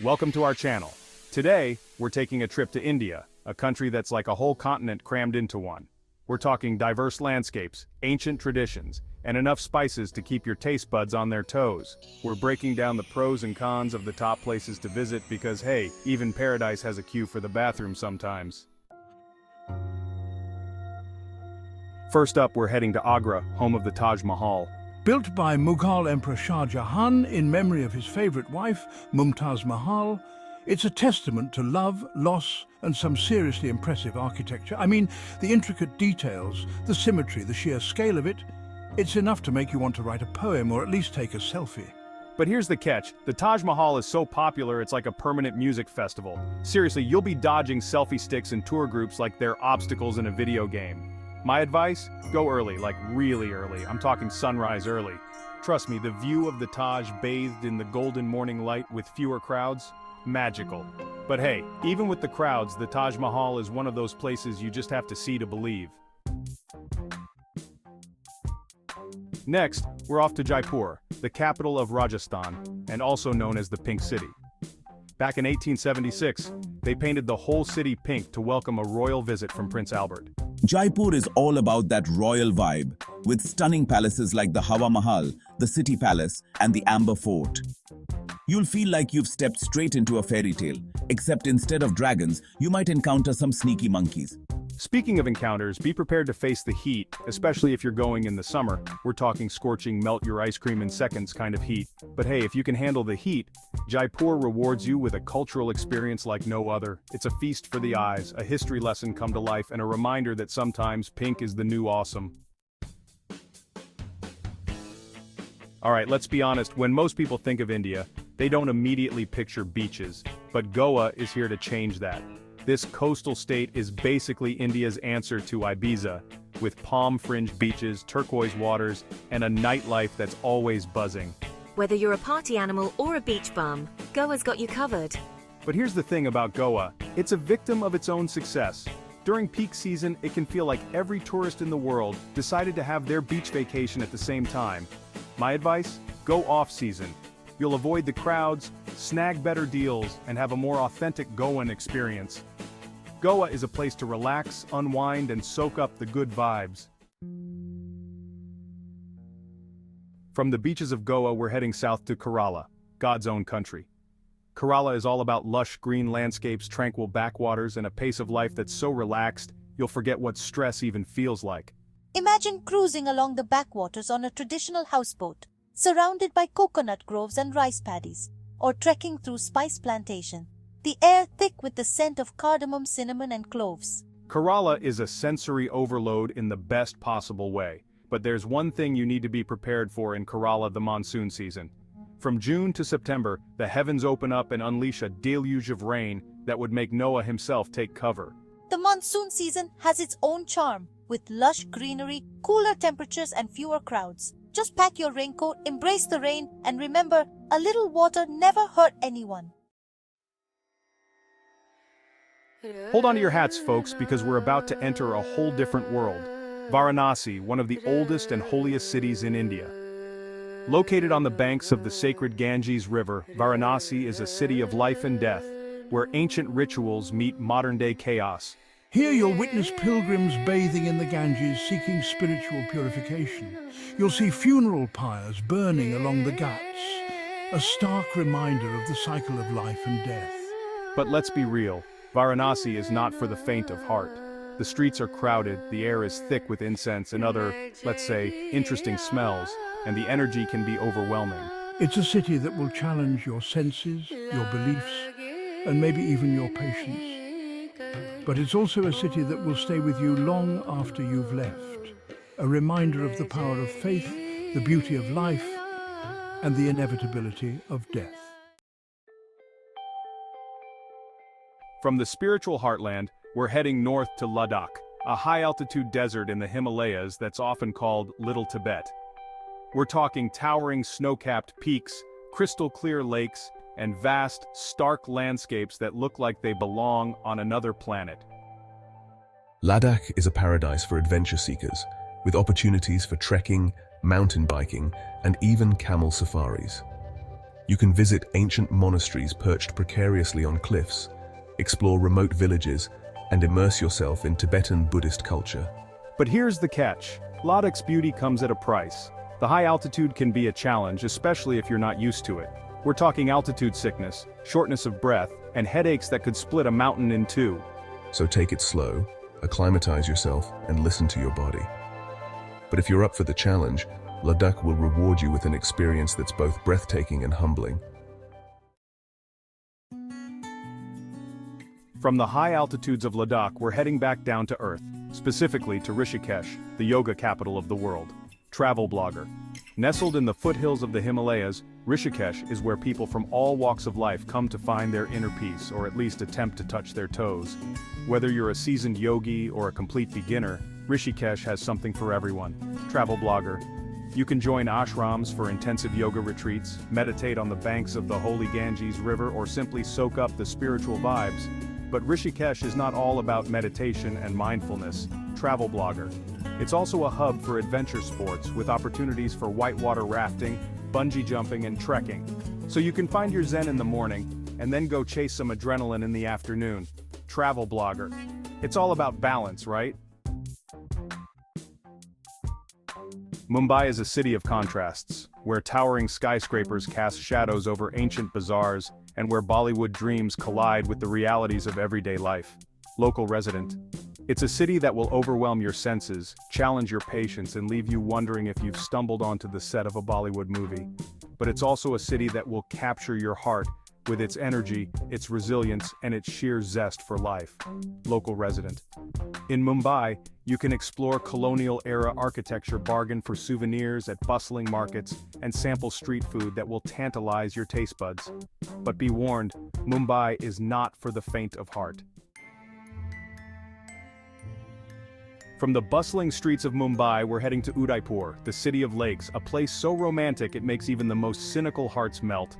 welcome to our channel. Today, we're taking a trip to India, a country that's like a whole continent crammed into one. We're talking diverse landscapes, ancient traditions, and enough spices to keep your taste buds on their toes. We're breaking down the pros and cons of the top places to visit because hey, even paradise has a queue for the bathroom sometimes. First up, we're heading to Agra, home of the Taj Mahal. Built by Mughal Emperor Shah Jahan in memory of his favorite wife, Mumtaz Mahal, it's a testament to love, loss, and some seriously impressive architecture. I mean, the intricate details, the symmetry, the sheer scale of it, it's enough to make you want to write a poem or at least take a selfie. But here's the catch, the Taj Mahal is so popular it's like a permanent music festival. Seriously, you'll be dodging selfie sticks and tour groups like they're obstacles in a video game. My advice? Go early, like really early. I'm talking sunrise early. Trust me, the view of the Taj bathed in the golden morning light with fewer crowds? Magical. But hey, even with the crowds, the Taj Mahal is one of those places you just have to see to believe. Next, we're off to Jaipur, the capital of Rajasthan, and also known as the Pink City. Back in 1876, they painted the whole city pink to welcome a royal visit from Prince Albert. Jaipur is all about that royal vibe, with stunning palaces like the Hawa Mahal, the City Palace, and the Amber Fort. You'll feel like you've stepped straight into a fairy tale, except instead of dragons, you might encounter some sneaky monkeys. Speaking of encounters, be prepared to face the heat, especially if you're going in the summer. We're talking scorching, melt your ice cream in seconds kind of heat. But hey, if you can handle the heat, Jaipur rewards you with a cultural experience like no other. It's a feast for the eyes, a history lesson come to life, and a reminder that sometimes pink is the new awesome. Alright, let's be honest, when most people think of India, they don't immediately picture beaches, but Goa is here to change that. This coastal state is basically India's answer to Ibiza, with palm-fringed beaches, turquoise waters, and a nightlife that's always buzzing. Whether you're a party animal or a beach bum, Goa's got you covered. But here's the thing about Goa, it's a victim of its own success. During peak season, it can feel like every tourist in the world decided to have their beach vacation at the same time. My advice? Go off-season. You'll avoid the crowds, snag better deals, and have a more authentic Goan experience. Goa is a place to relax, unwind, and soak up the good vibes. From the beaches of Goa, we're heading south to Corala, God's own country. Corala is all about lush green landscapes, tranquil backwaters, and a pace of life that's so relaxed, you'll forget what stress even feels like. Imagine cruising along the backwaters on a traditional houseboat, surrounded by coconut groves and rice paddies, or trekking through spice plantation. The air thick with the scent of cardamom, cinnamon, and cloves. Corala is a sensory overload in the best possible way, but there's one thing you need to be prepared for in Corala: the monsoon season. From June to September, the heavens open up and unleash a deluge of rain that would make Noah himself take cover. The monsoon season has its own charm, with lush greenery, cooler temperatures, and fewer crowds. Just pack your raincoat, embrace the rain, and remember, a little water never hurt anyone. Hold on to your hats, folks, because we're about to enter a whole different world. Varanasi, one of the oldest and holiest cities in India. Located on the banks of the sacred Ganges River, Varanasi is a city of life and death, where ancient rituals meet modern-day chaos. Here you'll witness pilgrims bathing in the Ganges seeking spiritual purification. You'll see funeral pyres burning along the Ghats, a stark reminder of the cycle of life and death. But let's be real, Varanasi is not for the faint of heart. The streets are crowded, the air is thick with incense and other, let's say, interesting smells, and the energy can be overwhelming. It's a city that will challenge your senses, your beliefs, and maybe even your patience. But it's also a city that will stay with you long after you've left. A reminder of the power of faith, the beauty of life, and the inevitability of death. From the spiritual heartland, we're heading north to Ladakh, a high-altitude desert in the Himalayas that's often called Little Tibet. We're talking towering snow-capped peaks, crystal-clear lakes, and vast, stark landscapes that look like they belong on another planet. Ladakh is a paradise for adventure seekers, with opportunities for trekking, mountain biking, and even camel safaris. You can visit ancient monasteries perched precariously on cliffs, explore remote villages, and immerse yourself in Tibetan Buddhist culture. But here's the catch. Ladakh's beauty comes at a price. The high altitude can be a challenge, especially if you're not used to it. We're talking altitude sickness, shortness of breath, and headaches that could split a mountain in two. So take it slow, acclimatize yourself, and listen to your body. But if you're up for the challenge, Ladakh will reward you with an experience that's both breathtaking and humbling. From the high altitudes of Ladakh, we're heading back down to earth, specifically to Rishikesh, the yoga capital of the world. Travel blogger. Nestled in the foothills of the Himalayas, Rishikesh is where people from all walks of life come to find their inner peace, or at least attempt to touch their toes. Whether you're a seasoned yogi or a complete beginner, Rishikesh has something for everyone. Travel blogger. You can join ashrams for intensive yoga retreats, meditate on the banks of the holy Ganges River, or simply soak up the spiritual vibes. But Rishikesh is not all about meditation and mindfulness. Travel blogger. It's also a hub for adventure sports with opportunities for whitewater rafting, bungee jumping, and trekking. So you can find your zen in the morning, and then go chase some adrenaline in the afternoon. Travel blogger. It's all about balance, right? Mumbai is a city of contrasts, where towering skyscrapers cast shadows over ancient bazaars, and where Bollywood dreams collide with the realities of everyday life. Local resident. It's a city that will overwhelm your senses, challenge your patience, and leave you wondering if you've stumbled onto the set of a Bollywood movie. But it's also a city that will capture your heart with its energy, its resilience, and its sheer zest for life. Local resident. In Mumbai, you can explore colonial-era architecture, bargain for souvenirs at bustling markets, and sample street food that will tantalize your taste buds. But be warned, Mumbai is not for the faint of heart. From the bustling streets of Mumbai, we're heading to Udaipur, the city of lakes, a place so romantic it makes even the most cynical hearts melt.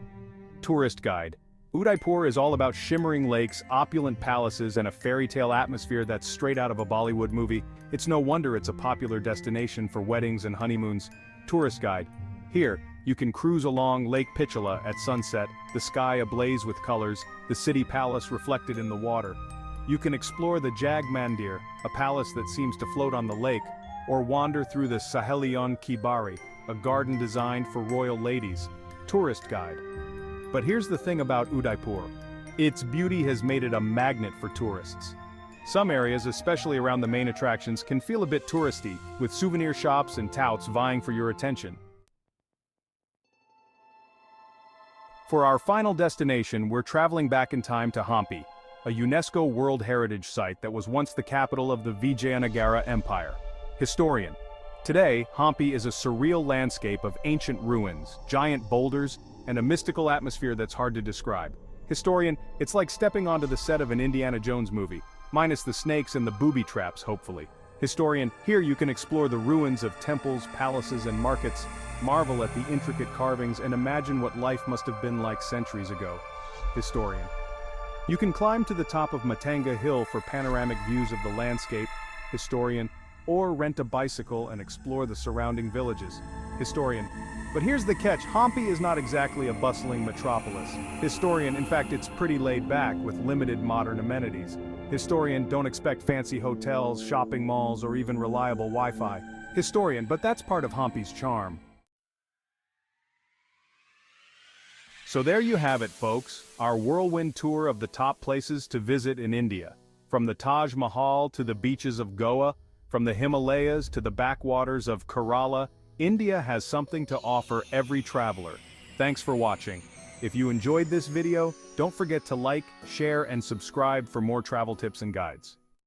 Tourist guide. Udaipur is all about shimmering lakes, opulent palaces, and a fairy tale atmosphere that's straight out of a Bollywood movie. It's no wonder it's a popular destination for weddings and honeymoons. Tourist guide. Here, you can cruise along Lake Pichola at sunset, the sky ablaze with colors, the city palace reflected in the water. You can explore the Jag Mandir, a palace that seems to float on the lake, or wander through the Sahelion Ki Bari, a garden designed for royal ladies. Tourist guide. But here's the thing about Udaipur. Its beauty has made it a magnet for tourists. Some areas, especially around the main attractions, can feel a bit touristy, with souvenir shops and touts vying for your attention. For our final destination, we're traveling back in time to Hampi, a UNESCO World Heritage Site that was once the capital of the Vijayanagara Empire. Historian. Today, Hampi is a surreal landscape of ancient ruins, giant boulders, and a mystical atmosphere that's hard to describe. Historian, it's like stepping onto the set of an Indiana Jones movie, minus the snakes and the booby traps, hopefully. Historian, here you can explore the ruins of temples, palaces, and markets, marvel at the intricate carvings, and imagine what life must have been like centuries ago. Historian. You can climb to the top of Matanga Hill for panoramic views of the landscape. Historian. Or rent a bicycle and explore the surrounding villages. Historian. But here's the catch, Hampi is not exactly a bustling metropolis. Historian, in fact, it's pretty laid back with limited modern amenities. Historian, don't expect fancy hotels, shopping malls, or even reliable Wi-Fi. Historian, but that's part of Hampi's charm. So there you have it, folks, our whirlwind tour of the top places to visit in India. From the Taj Mahal to the beaches of Goa, from the Himalayas to the backwaters of Corala, India has something to offer every traveler. Thanks for watching. If you enjoyed this video, don't forget to like, share, and subscribe for more travel tips and guides.